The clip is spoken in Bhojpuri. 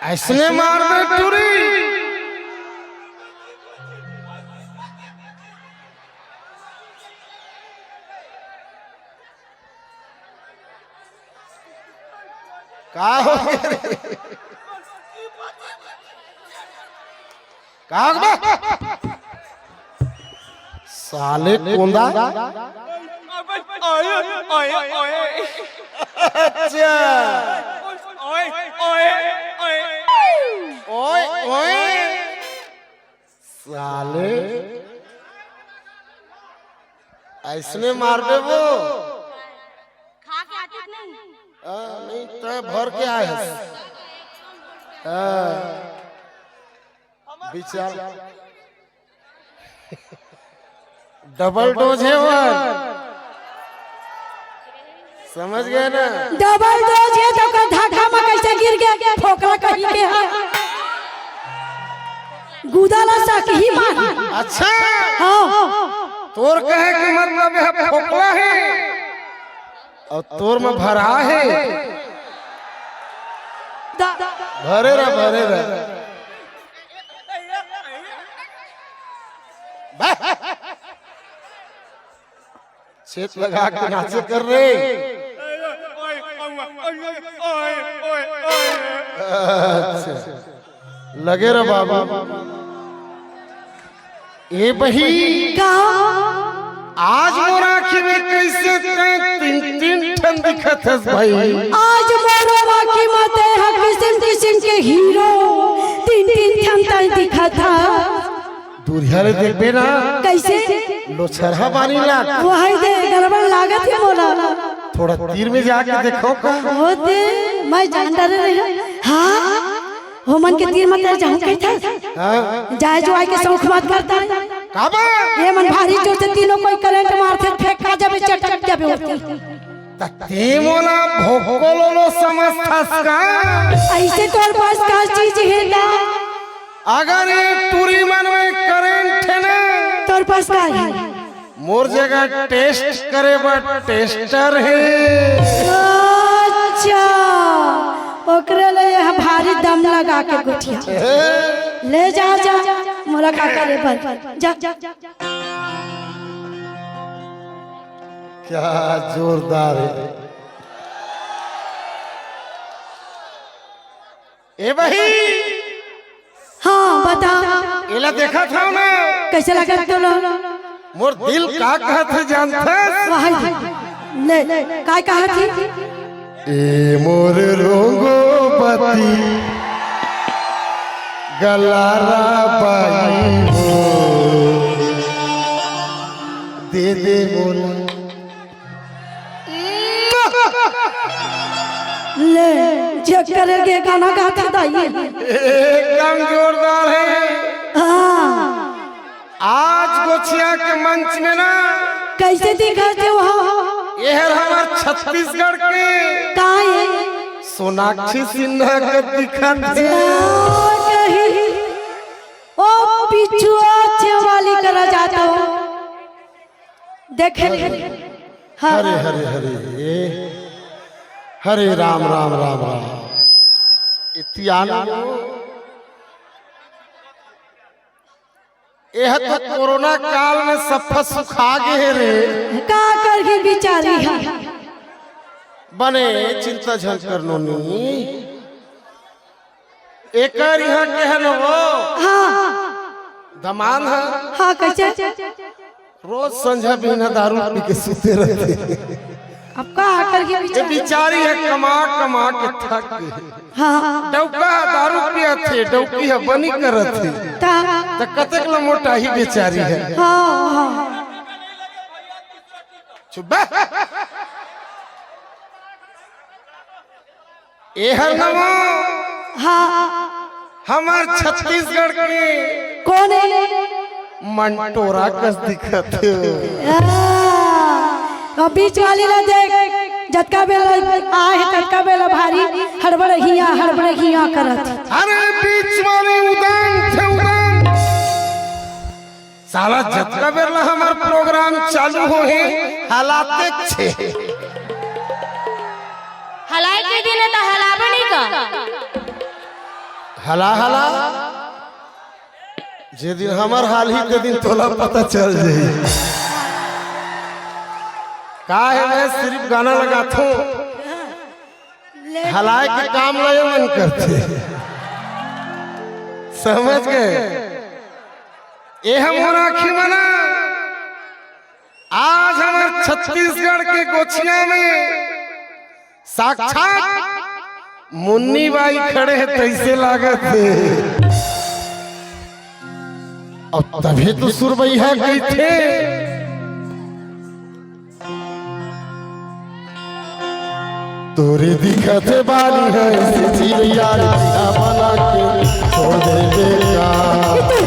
ऐसने मार दे टुरी। का हो का साले कोंदा। अच्छा ओए ओए साले ऐसने मार दे वो। खा के आते नहीं। नहीं तो भर के आए विचार डबल डोज है वो। समझ गए ना? डबल डोज है तो का धागा में कैसे गिर गया ठोकरा कहीं के है गुदाला साक ही मार। अच्छा हां तोर कहे कि मतलब है फोकला है और तोर में भरा है। भरे रहा भरे रहा। छेद लगा के नाचे कर रहे। अच्छा लगे रहा बाबा। ए बही का आज मोरा आँखी में कैसे तीन तीन ठन दिखत है भाई। आज मोरवा की मते है किस्म किस्म के हीरो तीन तीन ठमता दिखा था। दूरिया रे देखबे ना कैसे लोछरहा बानी ला। वही दे गड़बड़ लागत है मोला। थोड़ा तीर में जाके देखो का होते मैं जान रहे। हां होमन के तीर मत जाऊं कहता जाए जो आए के शौक मत करता है काबा। ये मन भारी जोर से तीनों कोई करंट मारते फेंका जाबे चटक जाबे होती। ते मोला भोकोलो समझतास का। ऐसे तोर पास का चीज है ना? अगर ये टूरी मन में करंट है ना तोर पास का है? मोर जगह टेस्ट करे बट टेस्टर है। अच्छा ओकरे ले यह भारी दम लगा के गुठिया ले जा जा मोला का करे पर जा जा क्या जोरदार है। ए भाई हाँ बता एला देखा था ना कैसे लगा तो मोर दिल का कहत है जानता वही ले काय कहा थी? ए मोर रोगोपति गलारा बाई हो दे दे मोला। ले चेक करेंगे गाना गाता दाई एकदम जोरदार है। हाँ आज गोछिया के मंच में ना कैसे दिखाते वहाँ यह हमार छत्तीसगढ़ के काहे सोनाक्षी सिन्हा के दिखत है। ओ पिछुआ चवाली करा जाता हो देखे। हरे हरे हरे हरे राम राम राम राम। इतिहास यह तो कोरोना काल में सफा सुखा गए रे। का कर के बिचारी है बने चिंता झल करनो नहीं। एकर यहाँ के है ना वो हाँ दमान है। हाँ कैसे रोज संझा बिना दारू पी के सुते रहते। अब का कर के ये बिचारी है कमा कमा के थक गई। हाँ डौका दारू पिया थे डौकी है बनी करत थे ता तो कतक ल मोटा ही बेचारी है। हाँ हाँ चुप एहर नमो हाँ हमार छत्तीसगढ़ के कौन है? मंटोरा कस दिखत है। अब बीच वाली ला देख जतका बेला आए ततका बेला भारी हड़बड़ हिया करत। अरे बीच वाले उदान थे उदान साला जतका बेला हमार प्रोग्राम चालू हो है हालाते छे। हलाई के दिन तो हलाबे नहीं का हला हला जे दिन हमार हाल ही के दिन तोला पता चल जाई का है मैं सिर्फ गाना लगाता हूँ हलाए के काम लगे मन करते समझ गए ये हम हो राखी मना आज हमारे छत्तीसगढ़ के गोछिया में साक्षात मुन्नी बाई खड़े हैं कैसे लागत है अब तभी तो सुरबैया गई थे तोरे दिखत बाली है चिड़िया बना के छोड़ दे बेटा